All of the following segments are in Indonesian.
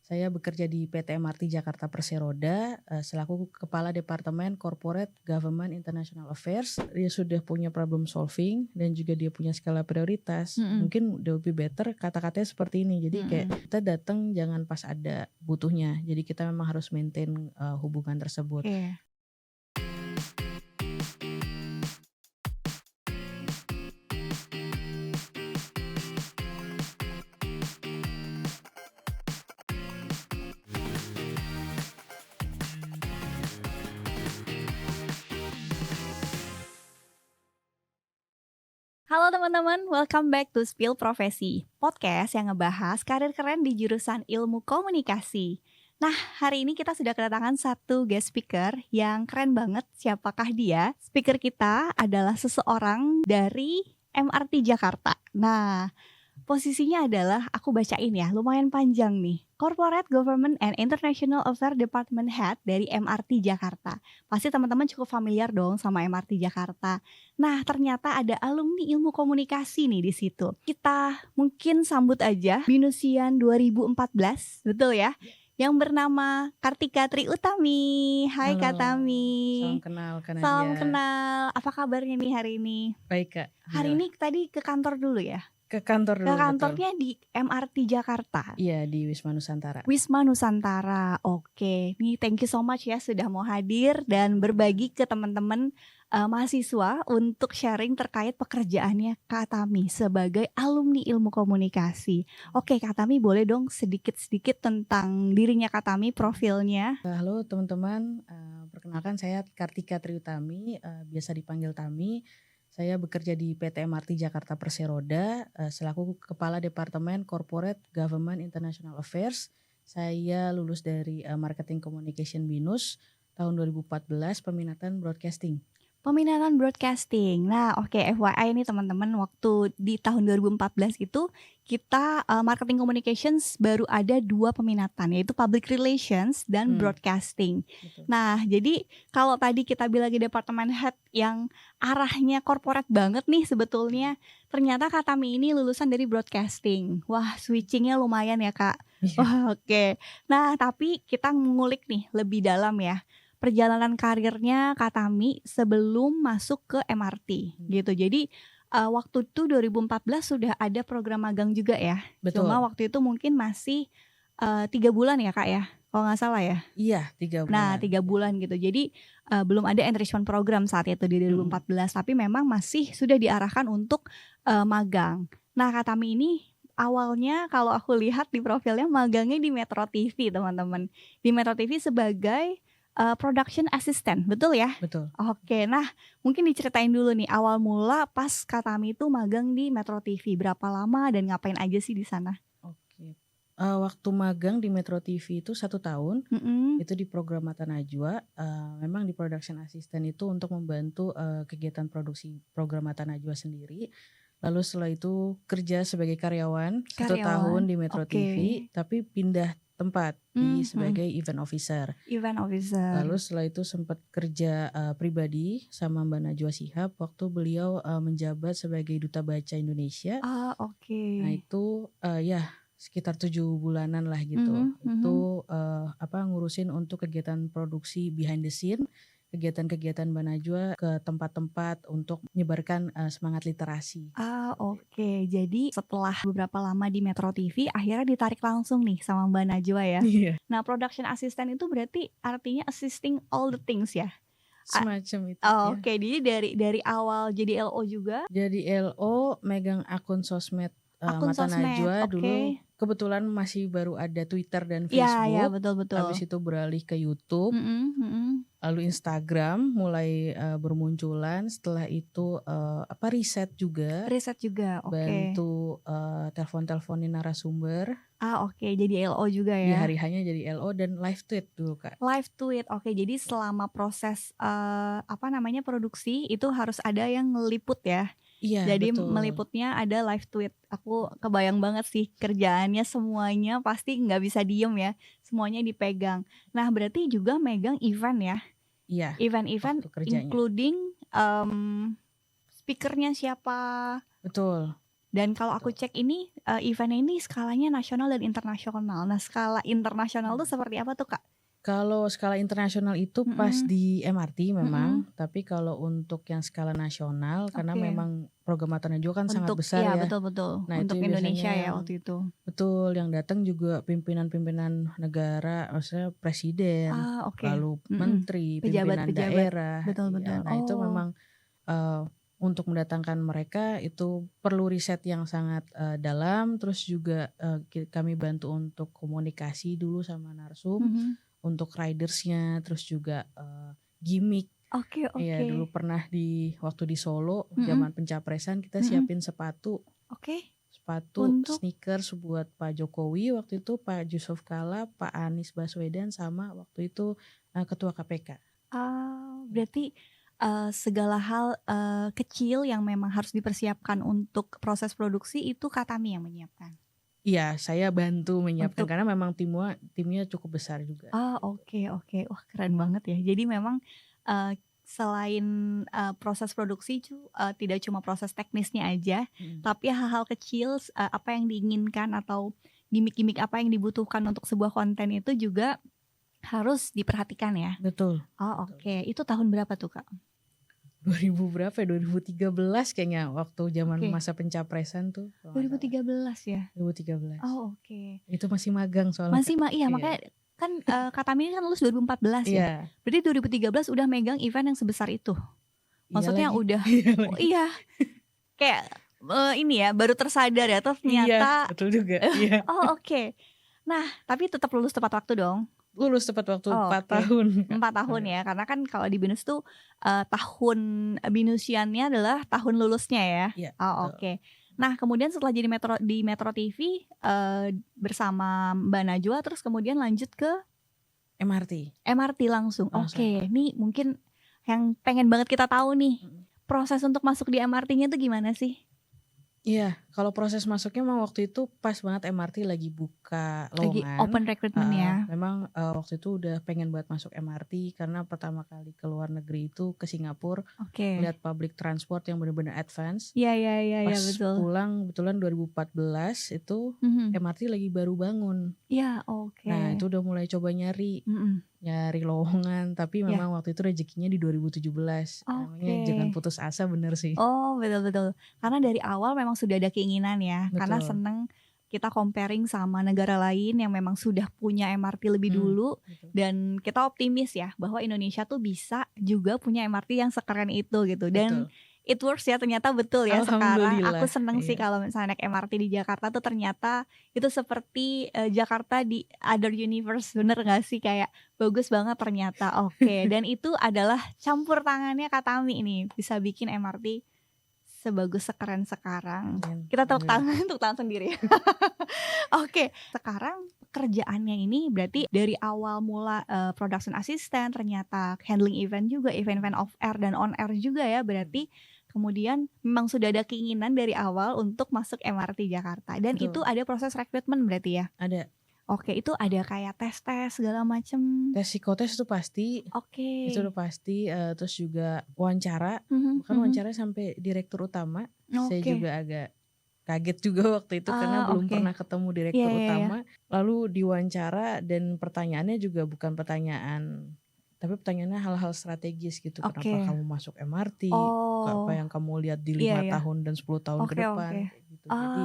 Saya bekerja di PT MRT Jakarta Perseroda selaku Kepala Departemen Corporate Government International Affairs. Dia sudah punya problem solving dan juga dia punya skala prioritas. Mungkin udah lebih better kata-katanya seperti ini. Jadi kayak kita datang jangan pas ada butuhnya. Jadi kita memang harus maintain hubungan tersebut. Oke. Halo teman-teman, welcome back to Spill Profesi, podcast yang ngebahas karir keren di jurusan ilmu komunikasi. Nah, hari ini kita sudah kedatangan satu guest speaker yang keren banget. Siapakah dia? Speaker kita adalah seseorang dari MRT Jakarta. Nah, posisinya adalah, aku bacain ya, lumayan panjang nih. Corporate Government and International Affairs Department Head dari MRT Jakarta. Pasti teman-teman cukup familiar dong sama MRT Jakarta. Nah, ternyata ada alumni ilmu komunikasi nih di situ. Kita mungkin sambut aja Binusian 2014, betul ya? Yang bernama Kartika Triutami. Hai Halo, Kak Tami. salam kenal Kak Nadia. Salam kenal. Apa kabarnya nih hari ini? Baik Kak. Hari ini tadi ke kantor dulu ya? Ke kantor dulu. Ke kantornya betul. Di MRT Jakarta. Iya, di Wisma Nusantara. Wisma Nusantara. Oke, nih thank you so much ya sudah mau hadir dan berbagi ke teman-teman mahasiswa untuk sharing terkait pekerjaannya Kak Tami sebagai alumni ilmu komunikasi. Oke, Kak Tami boleh dong sedikit-sedikit tentang dirinya Kak Tami, profilnya. Halo teman-teman, perkenalkan saya Kartika Triutami, biasa dipanggil Tami. Saya bekerja di PT MRT Jakarta Perseroda selaku Kepala Departemen Corporate Government International Affairs. Saya lulus dari Marketing Communication BINUS tahun 2014, peminatan broadcasting. Peminatan broadcasting. Nah, oke, FYI nih teman-teman, waktu di tahun 2014 itu kita marketing communications baru ada 2 peminatan, yaitu public relations dan broadcasting. Betul. Nah, jadi kalau tadi kita bilang di departemen head yang arahnya corporate banget nih sebetulnya, ternyata Kak Tami ini lulusan dari broadcasting. Wah, switchingnya lumayan ya Kak. Wah, oke. Nah, tapi kita ngulik nih lebih dalam ya. Perjalanan karirnya Kak Tami sebelum masuk ke MRT gitu. Jadi waktu itu 2014 sudah ada program magang juga ya. Betul. Cuma waktu itu mungkin masih 3 bulan ya Kak ya, kalau nggak salah ya. Iya, 3 bulan. Nah 3 bulan gitu. Jadi belum ada enrichment program saat itu di 2014, tapi memang masih sudah diarahkan untuk magang. Nah Kak Tami ini awalnya kalau aku lihat di profilnya magangnya di Metro TV teman-teman. Di Metro TV sebagai production assistant, betul ya? Betul. Oke, nah mungkin diceritain dulu nih awal mula pas Kak Tami itu magang di Metro TV, berapa lama dan ngapain aja sih di sana? Oke. Waktu magang di Metro TV itu 1 tahun, itu di program Mata Najwa. Memang di production assistant itu untuk membantu kegiatan produksi program Mata Najwa sendiri. Lalu setelah itu kerja sebagai karyawan 1 tahun di Metro TV, tapi pindah tempat sebagai event officer. Lalu setelah itu sempat kerja pribadi sama Mbak Najwa Shihab waktu beliau menjabat sebagai Duta Baca Indonesia. Nah itu ya sekitar 7 bulanan lah gitu. Itu ngurusin untuk kegiatan produksi behind the scene, kegiatan-kegiatan Mbak Najwa ke tempat-tempat untuk menyebarkan semangat literasi. Oke. Jadi setelah beberapa lama di Metro TV akhirnya ditarik langsung nih sama Mbak Najwa ya. Iya. Nah, production assistant itu berarti artinya assisting all the things ya? Semacam itu. Oke, jadi dari awal jadi LO juga? Jadi LO megang akun sosmed Akun Mata sosmed, Najwa oke. dulu. Kebetulan masih baru ada Twitter dan Facebook. Iya, betul. Habis itu beralih ke YouTube. Lalu Instagram mulai bermunculan. Setelah itu riset juga. Oke. Bantu telepon-teleponin narasumber. Oke, jadi LO juga Di ya. hari hanya jadi LO dan live tweet dulu Kak. Live tweet, oke. Jadi selama proses produksi itu harus ada yang ngeliput ya. Iya, Jadi betul. meliputnya ada live tweet. Aku kebayang banget sih kerjaannya semuanya pasti nggak bisa diem ya. Semuanya dipegang. Nah berarti juga megang event ya. Iya. Event-event waktu kerjanya. including speakernya siapa. Betul. Dan kalau aku cek ini eventnya ini skalanya nasional dan internasional. Nah, skala internasional tuh seperti apa tuh Kak? Kalau skala internasional itu pas di MRT memang, tapi kalau untuk yang skala nasional karena memang program Mata Najwa kan sangat besar ya. Betul. Nah, untuk itu Indonesia biasanya ya waktu itu. Betul, yang datang juga pimpinan-pimpinan negara, maksudnya presiden, lalu menteri, pimpinan daerah. Betul. Nah, itu memang untuk mendatangkan mereka itu perlu riset yang sangat dalam, terus juga kami bantu untuk komunikasi dulu sama narsum, untuk ridersnya, terus juga gimmick. Oke. Iya, dulu pernah waktu di Solo, zaman pencapresan kita siapin sepatu. Sepatu, sneakers buat Pak Jokowi waktu itu, Pak Yusuf Kala, Pak Anies Baswedan, sama waktu itu Ketua KPK. Berarti segala hal kecil yang memang harus dipersiapkan untuk proses produksi itu Kak Tami yang menyiapkan? Iya, saya bantu menyiapkan karena memang timnya cukup besar juga. Oke. Wah, keren banget ya. Jadi memang selain proses produksi tidak cuma proses teknisnya aja, tapi hal-hal kecil apa yang diinginkan atau gimmick-gimmick apa yang dibutuhkan untuk sebuah konten itu juga harus diperhatikan ya. Betul. Oke. Itu tahun berapa tuh Kak? 2000 berapa ya? 2013 kayaknya waktu zaman masa pencapresan tuh. 2013 ya? 2013. Oke. Itu masih magang soalnya. Iya, makanya kan Kak Tami kan lulus 2014 ya. Berarti 2013 udah megang event yang sebesar itu. Maksudnya udah iya. Kayak ini ya, baru tersadar ya ternyata. Iya, betul juga. Iya. Oke. Nah, tapi tetap lulus tepat waktu dong. Lulus tepat waktu 4 tahun. 4 tahun ya, karena kan kalau di BINUS tuh tahun BINUSiannya adalah tahun lulusnya ya. Iya, oke. Nah, kemudian setelah jadi di Metro TV bersama Mbak Najwa, terus kemudian lanjut ke MRT langsung. Oke, ini mungkin yang pengen banget kita tahu nih, proses untuk masuk di MRT-nya tuh gimana sih? Iya, kalau proses masuknya memang waktu itu pas banget MRT lagi buka lowongan. Lagi open recruitment ya. Memang waktu itu udah pengen buat masuk MRT karena pertama kali ke luar negeri itu ke Singapura. Lihat public transport yang benar-benar advance. Iya, betul. Pas pulang kebetulan 2014 itu MRT lagi baru bangun. Iya, oke. Nah, itu udah mulai coba nyari lowongan, tapi memang waktu itu rezekinya di 2017. Namanya jangan putus asa, bener sih. Betul. Karena dari awal memang sudah ada keinginan ya. Betul. Karena seneng kita comparing sama negara lain yang memang sudah punya MRT lebih dulu. Betul. Dan kita optimis ya bahwa Indonesia tuh bisa juga punya MRT yang sekeren itu gitu. Dan it works ya, ternyata betul ya sekarang. Aku seneng sih kalau misalnya naik MRT di Jakarta tuh ternyata itu seperti Jakarta di other universe, bener gak sih? Kayak bagus banget ternyata. Dan itu adalah campur tangannya Kak Tami nih, bisa bikin MRT sebagus sekeren sekarang. Kita tepuk tangan sendiri. Sekarang kerjaannya ini berarti dari awal mula production assistant, ternyata handling event juga, event-event off air dan on air juga ya, berarti kemudian memang sudah ada keinginan dari awal untuk masuk MRT Jakarta. Dan itu ada proses rekrutmen berarti ya? Ada. Itu ada kayak tes-tes segala macem. Tes psikotes itu pasti. Itu udah pasti. Terus juga wawancara. Bahkan wawancara sampai direktur utama. Saya juga agak kaget juga waktu itu karena belum pernah ketemu direktur utama. Lalu diwawancara dan pertanyaannya juga bukan pertanyaan, tapi pertanyaannya hal-hal strategis gitu. Kenapa kamu masuk MRT? Apa yang kamu lihat di 5 tahun dan 10 tahun ke depan? Gitu. Jadi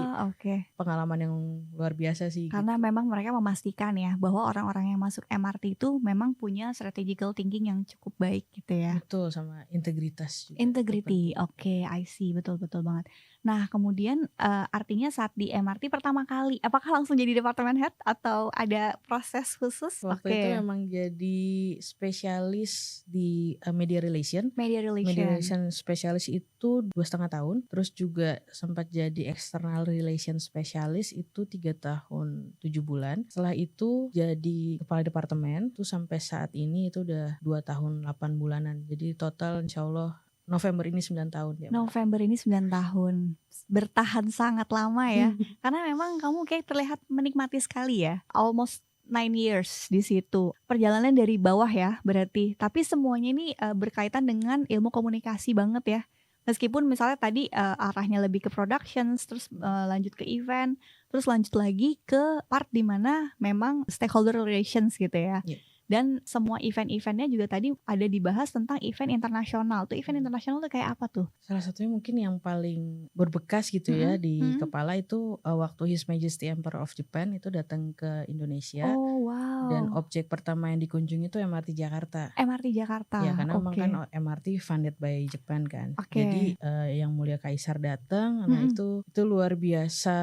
pengalaman yang luar biasa sih. Karena memang mereka memastikan ya bahwa orang-orang yang masuk MRT itu memang punya strategical thinking yang cukup baik gitu ya. Betul, sama integritas juga. Integrity, I see, betul banget. Nah kemudian artinya saat di MRT pertama kali, apakah langsung jadi departemen head atau ada proses khusus? Waktu itu memang jadi spesialis di media relation. Media relation spesialis itu 2,5 tahun. Terus juga sempat jadi external relation spesialis itu 3 tahun 7 bulan. Setelah itu jadi kepala departemen. Itu sampai saat ini itu udah 2 tahun 8 bulanan. Jadi total insya Allah November ini 9 tahun ya. November ini 9 tahun. Bertahan sangat lama ya. Karena memang kamu kayak terlihat menikmati sekali ya. Almost 9 years di situ. Perjalanan dari bawah ya berarti. Tapi semuanya ini berkaitan dengan ilmu komunikasi banget ya. Meskipun misalnya tadi arahnya lebih ke productions, terus lanjut ke event, terus lanjut lagi ke part di mana memang stakeholder relations gitu ya. Iya. Dan semua event-eventnya juga tadi ada dibahas tentang event internasional. Tuh event internasional tuh kayak apa tuh? Salah satunya mungkin yang paling berbekas gitu ya di kepala itu waktu His Majesty Emperor of Japan itu datang ke Indonesia. Oh wow. Dan objek pertama yang dikunjungi itu MRT Jakarta. MRT Jakarta. Ya karena memang kan MRT funded by Japan kan. Jadi Yang Mulia Kaisar datang, nah itu luar biasa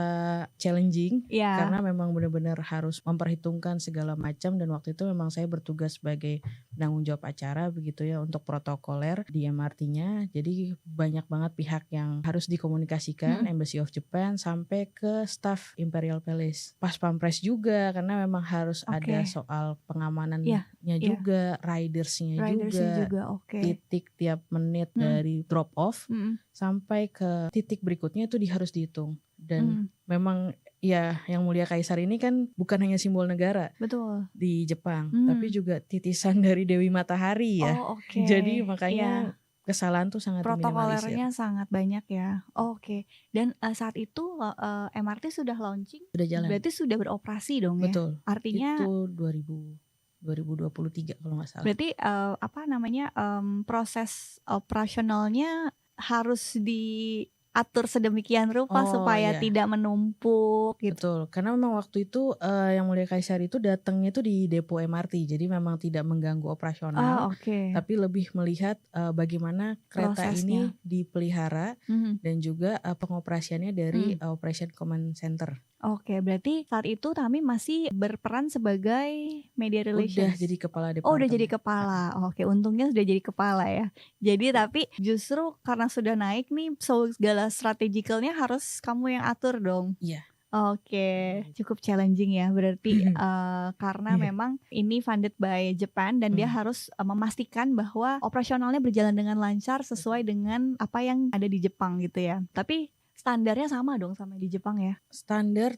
challenging. Karena memang benar-benar harus memperhitungkan segala macam, dan waktu itu memang saya bertugas sebagai penanggung jawab acara begitu ya untuk protokoler di MRT-nya. Jadi banyak banget pihak yang harus dikomunikasikan, Embassy of Japan sampai ke staff Imperial Palace. Pas Pampres juga karena memang harus ada soal pengamanannya juga, ridersnya juga. Titik tiap menit dari drop off sampai ke titik berikutnya itu harus dihitung. Dan memang ya Yang Mulia Kaisar ini kan bukan hanya simbol negara. Betul. Di Jepang, tapi juga titisan dari Dewi Matahari ya. Jadi makanya kesalahan tuh sangat diminimalisir. Protokolernya sangat banyak ya. Dan saat itu MRT sudah launching, sudah jalan. Berarti sudah beroperasi dong ya. Betul. Artinya itu 2023 kalau nggak salah. Berarti proses operasionalnya harus diatur sedemikian rupa supaya tidak menumpuk gitu. Betul, karena memang waktu itu Yang Mulia Kaisar itu datangnya itu di depo MRT, jadi memang tidak mengganggu operasional, tapi lebih melihat bagaimana kereta ini dipelihara dan juga pengoperasiannya dari Operation Command Center. Berarti saat itu Tami masih berperan sebagai media relations. Udah jadi kepala departemen. Udah jadi kepala. Untungnya sudah jadi kepala ya. Jadi tapi justru karena sudah naik nih, segala strategicalnya harus kamu yang atur dong. Iya. Cukup challenging ya berarti karena memang ini funded by Japan dan dia harus memastikan bahwa operasionalnya berjalan dengan lancar sesuai dengan apa yang ada di Jepang gitu ya. Tapi standarnya sama dong sama di Jepang ya? Standar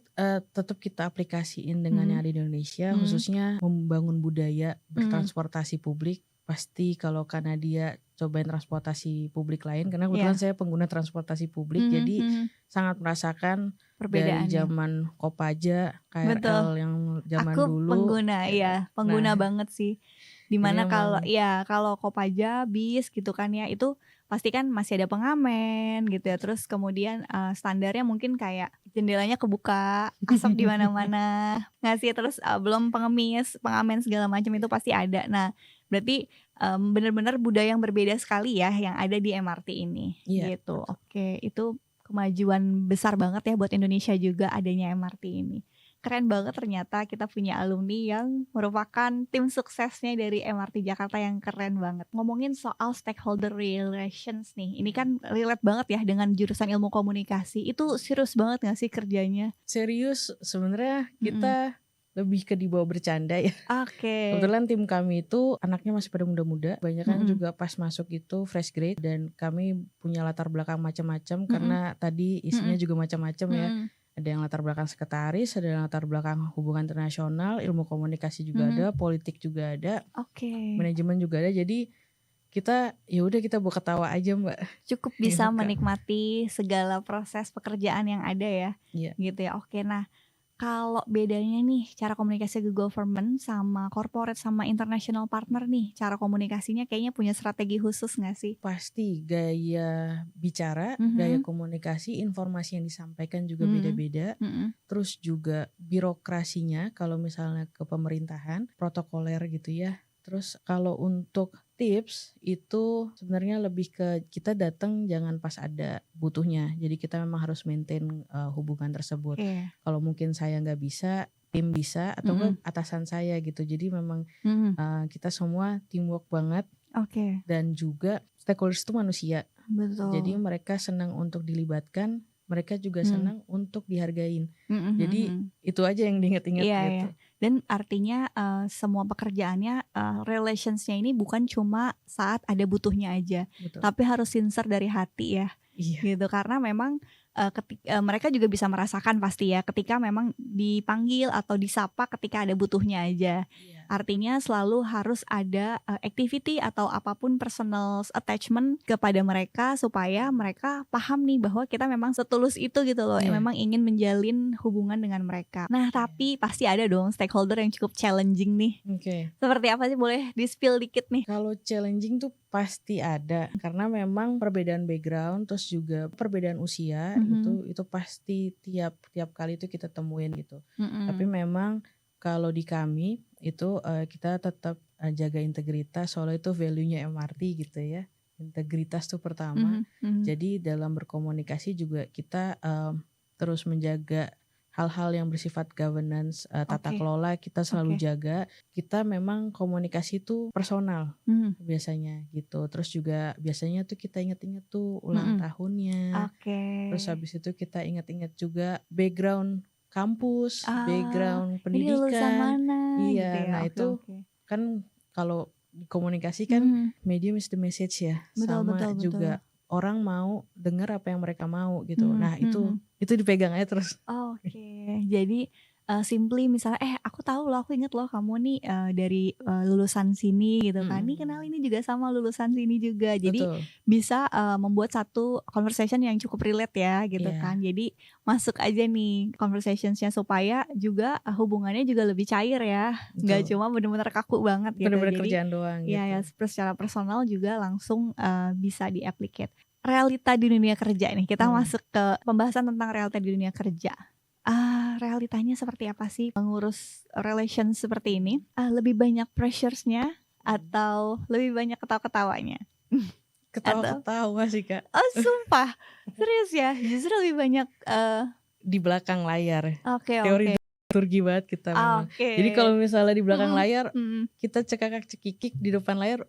tetap kita aplikasiin dengan yang ada di Indonesia, khususnya membangun budaya bertransportasi publik. Pasti kalau karena dia cobain transportasi publik lain, karena kebetulan saya pengguna transportasi publik, jadi sangat merasakan perbedaan dari zaman Kopaja, KRL yang zaman dulu. Pengguna banget sih. Dimana kalau Kopaja, bis gitu kan ya, itu pasti kan masih ada pengamen gitu ya. Terus kemudian standarnya mungkin kayak jendelanya kebuka, asap di mana-mana, ngasih terus belum pengamen segala macam itu pasti ada. Nah, berarti benar-benar budaya yang berbeda sekali ya yang ada di MRT ini. Gitu. Itu kemajuan besar banget ya buat Indonesia juga adanya MRT ini. Keren banget ternyata kita punya alumni yang merupakan tim suksesnya dari MRT Jakarta yang keren banget. Ngomongin soal stakeholder relations nih, ini kan relate banget ya dengan jurusan ilmu komunikasi. Itu serius banget gak sih kerjanya? Serius, sebenarnya kita lebih ke dibawa bercanda ya. Kebetulan tim kami itu anaknya masih pada muda-muda, banyak kan juga pas masuk itu fresh grade, dan kami punya latar belakang macam-macam karena tadi isinya juga macam-macam ya. Ada yang latar belakang sekretaris, ada yang latar belakang hubungan internasional, ilmu komunikasi juga ada, politik juga ada, manajemen juga ada. Jadi kita bawa ketawa aja Mbak. Cukup bisa menikmati segala proses pekerjaan yang ada ya. Gitu ya. Nah kalau bedanya nih cara komunikasi ke government sama corporate sama international partner nih, cara komunikasinya kayaknya punya strategi khusus gak sih? Pasti gaya bicara, gaya komunikasi, informasi yang disampaikan juga beda-beda. Terus juga birokrasinya kalau misalnya ke pemerintahan, protokoler gitu ya. Terus kalau untuk tips itu sebenarnya lebih ke kita datang jangan pas ada butuhnya. Jadi kita memang harus maintain hubungan tersebut. Kalau mungkin saya nggak bisa, tim bisa, atau atasan saya gitu. Jadi memang kita semua teamwork banget. Dan juga stakeholders itu manusia. Betul. Jadi mereka senang untuk dilibatkan, mereka juga senang untuk dihargain. Jadi itu aja yang diingat-ingat gitu. Dan artinya semua pekerjaannya relationsnya ini bukan cuma saat ada butuhnya aja. Betul. Tapi harus sincere dari hati ya. Gitu karena memang mereka juga bisa merasakan pasti ya ketika memang dipanggil atau disapa ketika ada butuhnya aja. Artinya selalu harus ada activity atau apapun personal attachment kepada mereka supaya mereka paham nih bahwa kita memang setulus itu gitu loh, memang ingin menjalin hubungan dengan mereka. Nah, tapi pasti ada dong stakeholder yang cukup challenging nih. Seperti apa sih, boleh di-spill dikit nih? Kalau challenging tuh pasti ada, karena memang perbedaan background, terus juga perbedaan usia, itu pasti tiap kali itu kita temuin gitu. Tapi memang kalau di kami itu kita tetap jaga integritas, soalnya itu value-nya MRT gitu ya. Integritas tuh pertama. Jadi dalam berkomunikasi juga kita terus menjaga hal-hal yang bersifat governance, tata kelola kita selalu jaga. Kita memang komunikasi itu personal biasanya gitu. Terus juga biasanya tuh kita inget-inget tuh ulang tahunnya. Terus habis itu kita inget-inget juga background kampus, background pendidikan. Ini lulusan mana? Iya, gitu ya. nah itu kan kalau komunikasi kan medium is the message ya. Betul, Sama juga orang mau dengar apa yang mereka mau gitu. Nah itu dipegang aja terus. Jadi simply misalnya aku tahu loh, aku inget loh kamu nih dari lulusan sini gitu kan. Nih kenal ini juga sama lulusan sini juga. Jadi bisa membuat satu conversation yang cukup relate ya gitu kan. Jadi masuk aja nih conversationsnya supaya juga hubungannya juga lebih cair ya. Nggak cuma benar-benar kaku banget gitu. Benar-benar kerjaan doang gitu. Ya secara personal juga langsung bisa di-applicate. Realita di dunia kerja nih, kita masuk ke pembahasan tentang realita di dunia kerja. Realitanya seperti apa sih mengurus relation seperti ini? Lebih banyak pressures-nya atau lebih banyak ketawa-ketawanya? Ketawa-ketawa sih Kak. Oh sumpah, serius ya? Justru lebih banyak di belakang layar. Teori dramaturgi banget kita memang. Jadi kalau misalnya di belakang layar, kita cekakak-cekikik, di depan layar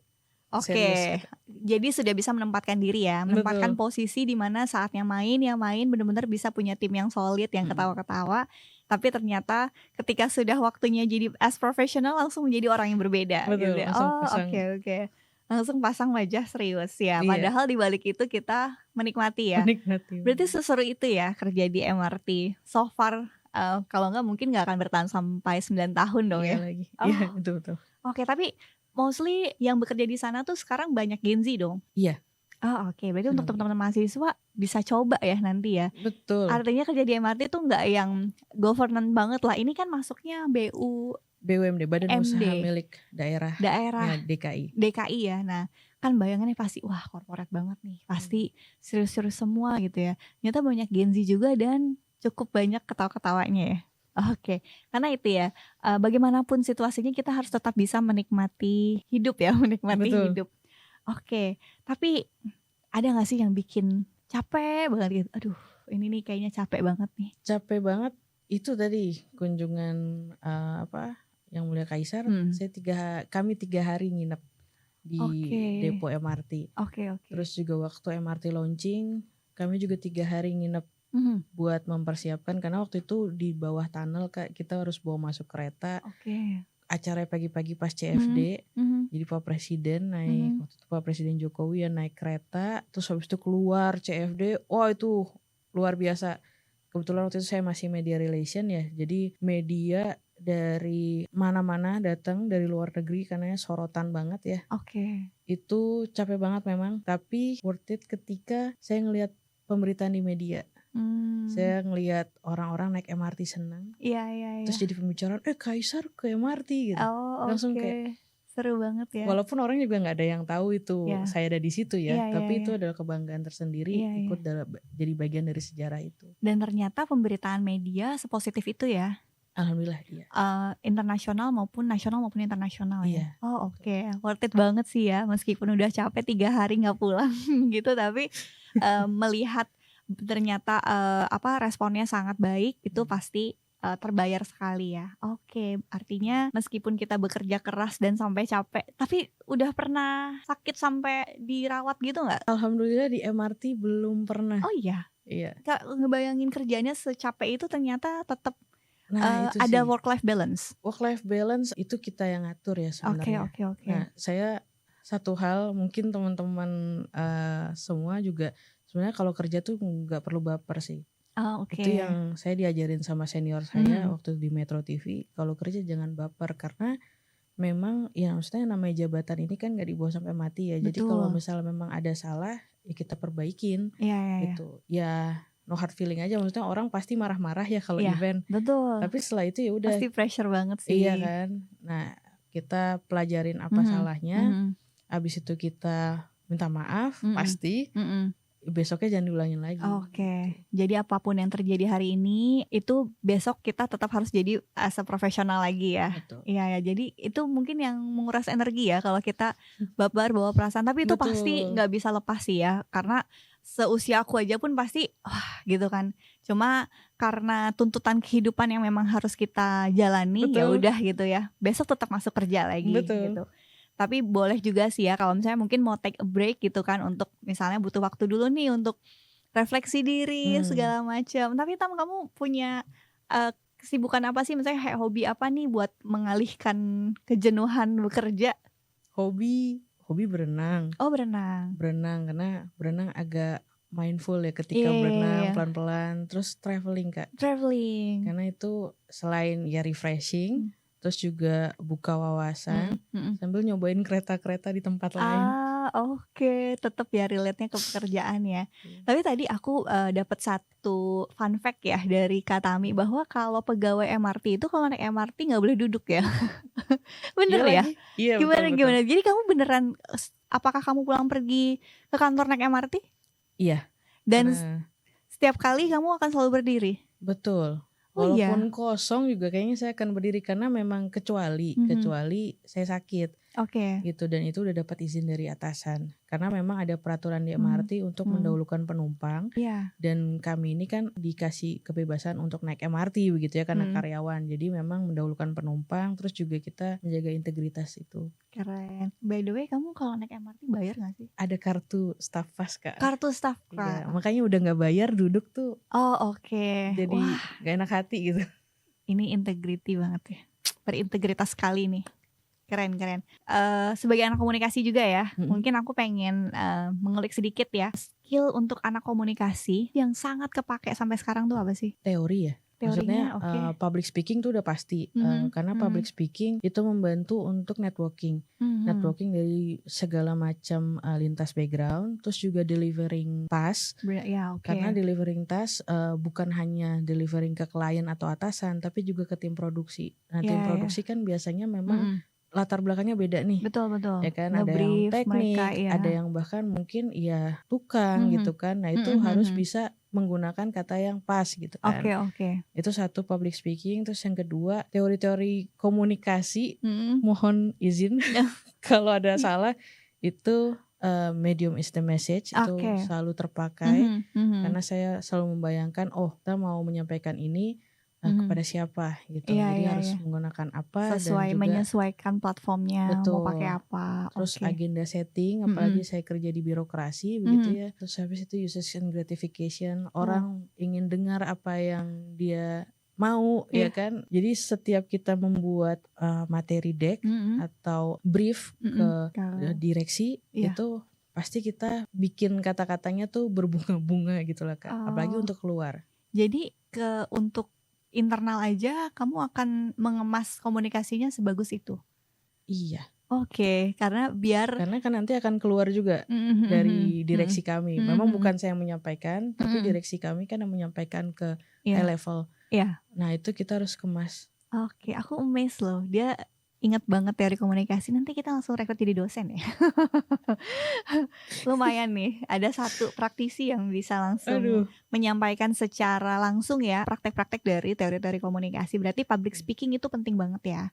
serius. Jadi sudah bisa menempatkan diri ya, menempatkan posisi di mana saatnya yang main benar-benar bisa punya tim yang solid, yang ketawa-ketawa. Tapi ternyata ketika sudah waktunya jadi as professional langsung menjadi orang yang berbeda. Betul, gitu. pasang. Langsung pasang wajah serius ya. Padahal di balik itu kita menikmati ya. Berarti seseru itu ya kerja di MRT. So far kalau nggak mungkin nggak akan bertahan sampai 9 tahun dong ya. Iya, itu betul. Tapi mostly yang bekerja di sana tuh sekarang banyak Gen Z dong? Iya. Berarti untuk teman-teman mahasiswa bisa coba ya nanti ya? Betul. Artinya kerja di MRT tuh nggak yang governance banget lah. Ini kan masuknya BUMD, Badan Usaha Milik Daerah ya, DKI ya. Nah kan bayangannya pasti wah korporat banget nih. Pasti serius-serius semua gitu ya. Ternyata banyak Gen Z juga dan cukup banyak ketawa-ketawanya ya. Karena itu ya, bagaimanapun situasinya kita harus tetap bisa menikmati hidup ya, hidup. Tapi ada gak sih yang bikin capek banget gitu? Aduh, ini nih kayaknya capek banget nih. Capek banget itu tadi kunjungan Yang Mulia Kaisar. Kami 3 hari nginep di depo MRT. Terus juga waktu MRT launching, kami juga 3 hari nginep. Buat mempersiapkan, karena waktu itu di bawah tunnel kita harus bawa masuk kereta. Acara pagi-pagi pas CFD, jadi Pak Presiden naik, waktu itu Pak Presiden Jokowi yang naik kereta, terus habis itu keluar CFD, itu luar biasa. Kebetulan waktu itu saya masih media relation ya, jadi media dari mana-mana datang dari luar negeri karena sorotan banget ya. Itu capek banget memang, tapi worth it ketika saya ngelihat pemberitaan di media. Saya ngelihat orang-orang naik MRT senang. Terus jadi pembicaraan, Kaisar ke MRT gitu. Langsung kayak seru banget ya. Walaupun orang juga nggak ada yang tahu itu saya ada di situ ya. Tapi itu adalah kebanggaan tersendiri ikut jadi bagian dari sejarah itu. Dan ternyata pemberitaan media sepositif itu ya. Alhamdulillah iya. Internasional maupun nasional maupun internasional ya. Worth it banget sih ya. Meskipun udah capek 3 hari nggak pulang gitu, tapi melihat ternyata responnya sangat baik itu pasti terbayar sekali ya. Artinya meskipun kita bekerja keras dan sampai capek, tapi udah pernah sakit sampai dirawat gitu nggak? Alhamdulillah di MRT belum pernah. Iya. Ngebayangin kerjanya secapek itu ternyata tetap itu ada sih. work-life balance. Work-life balance itu kita yang ngatur ya sebenarnya. Nah, saya satu hal mungkin teman-teman semua juga sebenarnya kalau kerja tuh nggak perlu baper sih. Itu yang saya diajarin sama senior saya waktu di Metro TV. Kalau kerja jangan baper, karena memang ya maksudnya namanya jabatan ini kan nggak dibawa sampai mati ya. Jadi kalau Betul. misalnya memang ada salah ya kita perbaikin Iya. gitu. Ya no hard feeling aja, maksudnya orang pasti marah-marah ya kalau Iya, event. betul. Tapi setelah itu ya udah. Pasti pressure banget Iya sih. kan. Nah, kita pelajarin apa salahnya. Abis itu kita minta maaf pasti. Besoknya jangan diulangin lagi. Oke. Jadi apapun yang terjadi hari ini itu besok kita tetap harus jadi as a profesional lagi ya. Betul. Iya ya. Jadi itu mungkin yang menguras energi ya kalau kita babar bawa perasaan. Tapi itu pasti nggak bisa lepas sih ya. Karena seusia aku aja pun pasti gitu kan. Cuma karena tuntutan kehidupan yang memang harus kita jalani, ya udah gitu ya. Besok tetap masuk kerja lagi gitu. Tapi boleh juga sih ya kalau misalnya mungkin mau take a break gitu kan, untuk misalnya butuh waktu dulu nih untuk refleksi diri segala macam. Tapi Tam, kamu punya kesibukan apa sih, misalnya kayak hobi apa nih buat mengalihkan kejenuhan bekerja? Hobi berenang. Oh, berenang. Karena berenang agak mindful ya ketika berenang pelan-pelan. Terus traveling Kak. Karena itu selain ya refreshing, terus juga buka wawasan sambil nyobain kereta-kereta di tempat lain. Oke. Tetap ya relate-nya ke pekerjaan ya. Tapi tadi aku dapat satu fun fact ya dari Kak Tami, bahwa kalau pegawai MRT itu kalau naik MRT nggak boleh duduk ya. Bener ya? Iya, gimana? Jadi kamu beneran, apakah kamu pulang pergi ke kantor naik MRT? Iya. Dan setiap kali kamu akan selalu berdiri? Betul. Walaupun kosong juga kayaknya saya akan berdiri, karena memang kecuali saya sakit. Gitu, dan itu udah dapat izin dari atasan. Karena memang ada peraturan di MRT untuk mendahulukan penumpang. Dan kami ini kan dikasih kebebasan untuk naik MRT begitu ya, karena karyawan. Jadi memang mendahulukan penumpang, terus juga kita menjaga integritas itu. Keren. By the way, kamu kalau naik MRT bayar gak sih? Ada kartu staff pass Kak. Kartu staff pass. Iya, makanya udah gak bayar duduk tuh. Jadi gak enak hati gitu. Ini integrity banget ya. Berintegritas sekali nih. Keren. Sebagai anak komunikasi juga ya, mungkin aku pengen mengulik sedikit ya. Skill untuk anak komunikasi yang sangat kepake sampai sekarang tuh apa sih? Teori ya. Maksudnya public speaking tuh udah pasti. Karena public speaking itu membantu untuk networking. Networking dari segala macam lintas background. Terus juga delivering task. Karena delivering task bukan hanya delivering ke klien atau atasan, tapi juga ke tim produksi. Nah tim produksi kan biasanya memang latar belakangnya beda nih. Betul. Ya kan, ada yang teknik, ada yang bahkan mungkin ya tukang gitu kan. Nah itu harus bisa menggunakan kata yang pas gitu kan. Itu satu, public speaking. Terus yang kedua, teori-teori komunikasi. Mohon izin kalau ada salah. Itu medium is the message. Itu selalu terpakai. Karena saya selalu membayangkan, kita mau menyampaikan ini kepada siapa gitu. Jadi harus menggunakan apa sesuai, dan juga menyesuaikan platformnya. Mau pakai apa. Terus agenda setting, apalagi saya kerja di birokrasi begitu ya. Terus habis itu usage and gratification, orang ingin dengar apa yang dia mau ya kan. Jadi setiap kita membuat materi deck atau brief ke direksi, itu pasti kita bikin kata-katanya tuh berbunga-bunga gitu lah Kak. Apalagi untuk keluar. Jadi untuk internal aja kamu akan mengemas komunikasinya sebagus itu? Iya. Karena kan nanti akan keluar juga dari direksi kami. Memang bukan saya yang menyampaikan, tapi direksi kami kan yang menyampaikan ke high level. Nah itu kita harus kemas. Aku amazed loh, dia ingat banget teori komunikasi. Nanti kita langsung rekrut jadi dosen ya. Lumayan nih, ada satu praktisi yang bisa langsung menyampaikan secara langsung ya praktek-praktek dari teori-teori komunikasi. Berarti public speaking itu penting banget ya.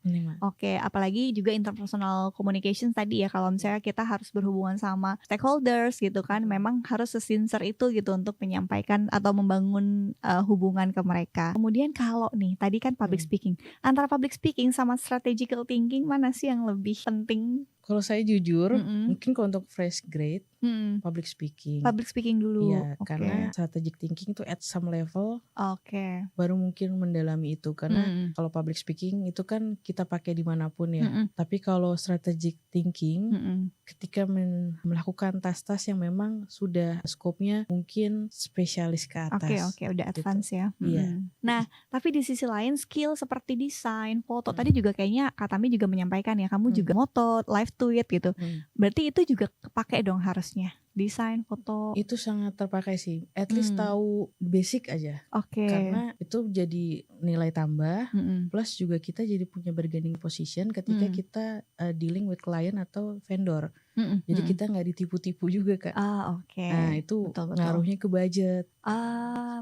Apalagi juga interpersonal communication tadi ya, kalau misalnya kita harus berhubungan sama stakeholders gitu kan, memang harus sesincere itu gitu untuk menyampaikan atau membangun hubungan ke mereka. Kemudian kalau nih tadi kan public speaking, antara public speaking sama strategical thinking mana sih yang lebih penting? Kalau saya jujur, mungkin kalau untuk fresh grade public speaking. Public speaking dulu. Iya, karena strategic thinking itu at some level baru mungkin mendalami itu. Karena kalau public speaking itu kan kita pakai dimanapun ya. Tapi kalau strategic thinking ketika melakukan tas-tas yang memang sudah skopnya mungkin spesialis ke atas. Oke, udah advance ya. Iya. Nah, tapi di sisi lain skill seperti desain, foto tadi juga kayaknya Kak Tami juga menyampaikan ya, kamu juga moto, live tweet gitu. Berarti itu juga kepake dong harusnya. Desain, foto. Itu sangat terpakai sih. At least tahu basic aja. Karena itu jadi nilai tambah. Plus juga kita jadi punya bargaining position ketika kita dealing with client atau vendor. Jadi kita nggak ditipu-tipu juga Kak. Nah itu betul. Ngaruhnya ke budget.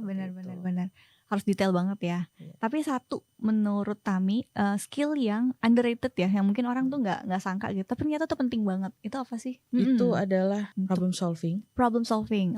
Benar. Harus detail banget ya. Tapi satu menurut Tami skill yang underrated ya, yang mungkin orang tuh nggak sangka gitu, tapi ternyata tuh penting banget. Itu apa sih? Itu adalah problem solving. Problem solving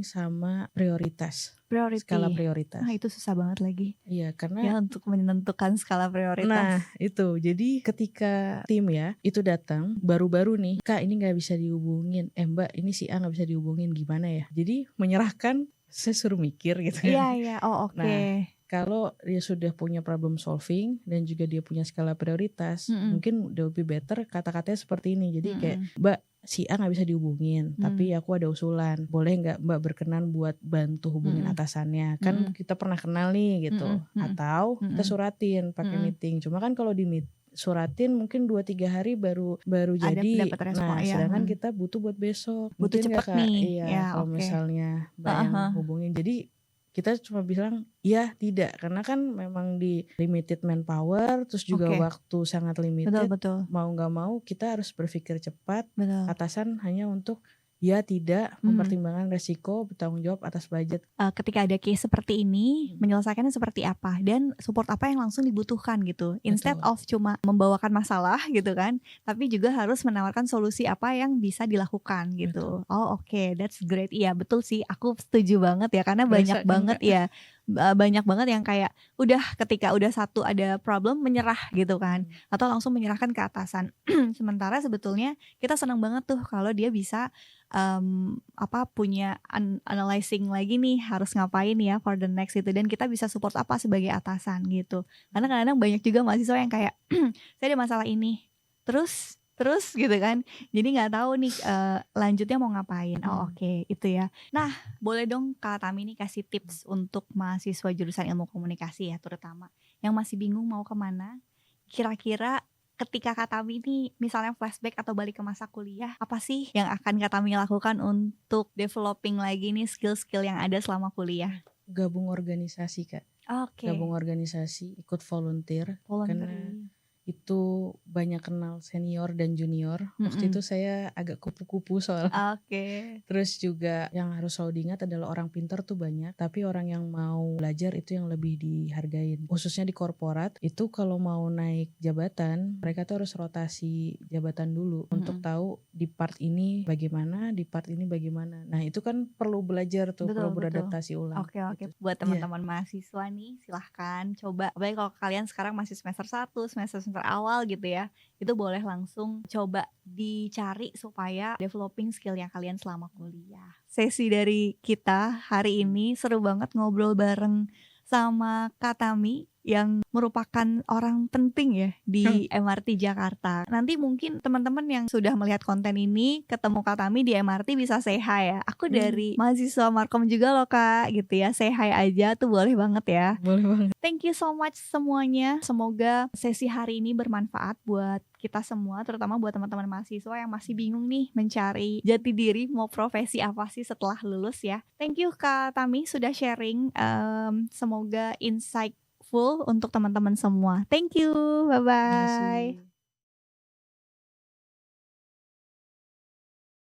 sama prioritas. Skala prioritas. Nah itu susah banget lagi. Iya karena ya untuk menentukan skala prioritas. Nah itu jadi ketika tim ya itu datang baru-baru nih, Kak ini nggak bisa dihubungin. Mbak ini si A nggak bisa dihubungin, gimana ya? Jadi menyerahkan. Saya suruh mikir gitu kan. Iya. Nah, kalau dia sudah punya problem solving dan juga dia punya skala prioritas, mungkin udah lebih better kata-katanya seperti ini. Jadi kayak, Mbak, si A nggak bisa dihubungin, tapi aku ada usulan. Boleh nggak Mbak berkenan buat bantu hubungin atasannya? Kan kita pernah kenal nih gitu. Atau kita suratin pakai meeting. Cuma kan kalau di suratin mungkin 2-3 hari baru jadi. Nah, sedangkan kita butuh buat besok. Butuh mungkin cepet nih. Iya, kalau misalnya Mbak yang hubungin. Jadi kita cuma bilang ya tidak, karena kan memang di limited manpower, terus juga waktu sangat limited. Betul. Mau nggak mau kita harus berpikir cepat. Betul. Atasan hanya untuk ya tidak mempertimbangkan resiko, bertanggung jawab atas budget. Ketika ada case seperti ini, menyelesaikannya seperti apa dan support apa yang langsung dibutuhkan gitu. Instead of cuma membawakan masalah gitu kan, tapi juga harus menawarkan solusi apa yang bisa dilakukan gitu. That's great. Iya betul sih, aku setuju banget ya, karena banyak banget yang kayak udah ketika udah satu ada problem menyerah gitu kan, atau langsung menyerahkan ke atasan. Sementara sebetulnya kita senang banget tuh kalau dia bisa punya analyzing lagi nih harus ngapain ya for the next itu, dan kita bisa support apa sebagai atasan gitu. Karena kadang-kadang banyak juga mahasiswa yang kayak saya ada masalah ini terus gitu kan, jadi nggak tahu nih lanjutnya mau ngapain. Itu ya. Nah boleh dong Kak Tami nih kasih tips untuk mahasiswa jurusan ilmu komunikasi ya, terutama yang masih bingung mau kemana. Kira-kira ketika Kak Tami ini misalnya flashback atau balik ke masa kuliah, apa sih yang akan Kak Tami lakukan untuk developing lagi nih skill-skill yang ada selama kuliah? Gabung organisasi Kak. Gabung organisasi, ikut volunteer. Karena itu banyak kenal senior dan junior. Waktu itu saya agak kupu-kupu soal. Terus juga yang harus selalu diingat adalah orang pintar tuh banyak, tapi orang yang mau belajar itu yang lebih dihargain. Khususnya di korporat itu kalau mau naik jabatan, mereka tuh harus rotasi jabatan dulu untuk tahu di part ini bagaimana, di part ini bagaimana. Nah itu kan perlu belajar tuh, perlu beradaptasi ulang. Gitu. Buat teman-teman mahasiswa nih, silahkan coba. Apalagi kalau kalian sekarang masih semester 1, semester awal gitu ya, itu boleh langsung coba dicari supaya developing skill yang kalian selama kuliah. Sesi dari kita hari ini seru banget ngobrol bareng sama Kak Tami yang merupakan orang penting ya di MRT Jakarta. Nanti mungkin teman-teman yang sudah melihat konten ini ketemu Kak Tami di MRT bisa say hi ya. Aku dari mahasiswa Markom juga loh Kak gitu ya. Say hi aja tuh boleh banget ya. Boleh banget. Thank you so much semuanya. Semoga sesi hari ini bermanfaat buat kita semua, terutama buat teman-teman mahasiswa yang masih bingung nih mencari jati diri mau profesi apa sih setelah lulus ya. Thank you Kak Tami sudah sharing. Semoga insightful untuk teman-teman semua. Thank you. Bye-bye.